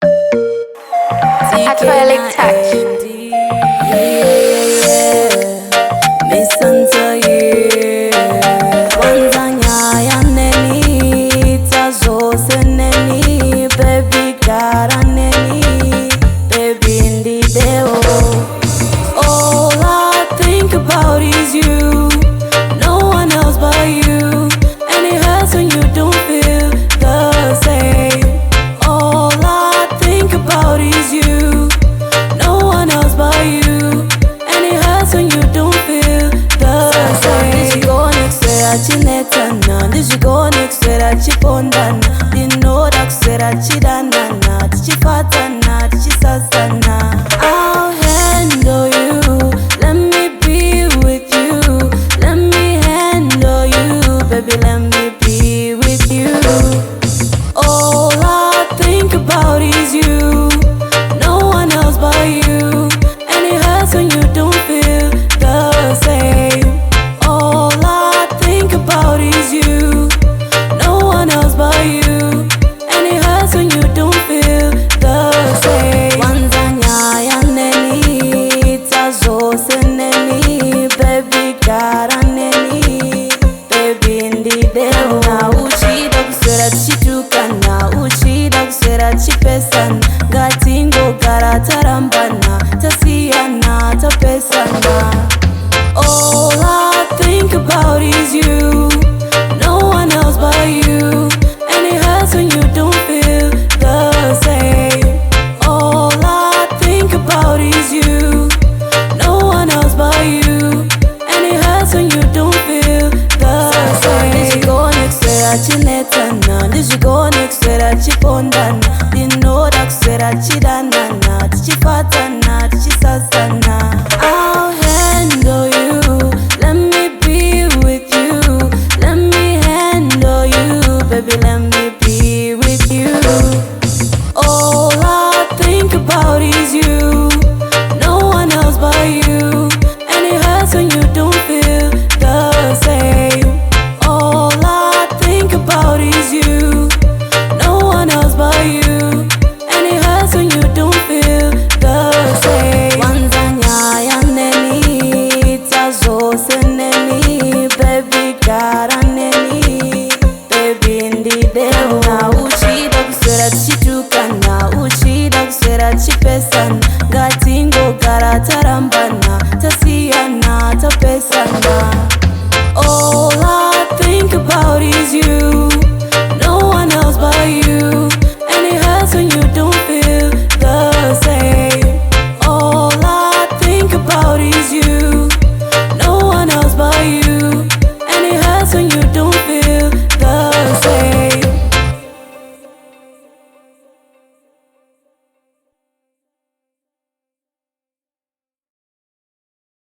Artwellic Touch. All I think about is you, no one else but you, and it hurts when you don't feel the same. All I think about is you, no one else but you, and it hurts when you don't feel the same. Did you go next to that chinetana? Did you go next to that chipondana? Didn't know that said that chidanana. Did you fatana? Did you sasana? I'll handle you. Let me be with you. Let me handle you, baby. Let me be with you. All I think about is you, no one else but you, and it hurts when you don't feel the same. All I think about is you, no one else but you, and it hurts when you don't feel the same. Wanzanya yaneni, tazose neni, baby garaneni, baby ndideo. Na uchida kuswera chitukana, uchida kuswera chipesana, gatingo gara tarambana, tasiyana tapesana. All I think about is you, no one else but you, and it hurts when you don't feel the same. All I think about is you, no one else but you, and it hurts when you don't feel the same. Did you go next to that chinetana? Did you go next to that chipondana? Didn't know that said that chidanana. Did you fatana? Did you sasana? I'll handle you. Let me be with you. Let me handle you, baby. Let me be with you. All I think about is you, no one else but you, and it hurts when you don't feel the same. All I think about is you, no one else but you, and it hurts when you don't feel the same. Wanzanya yaneni, tazose neni, baby garaneni, baby ndideo. Na uchida kuswera chitukana, uchida kuswera chipesana, gatingo gara tarambana,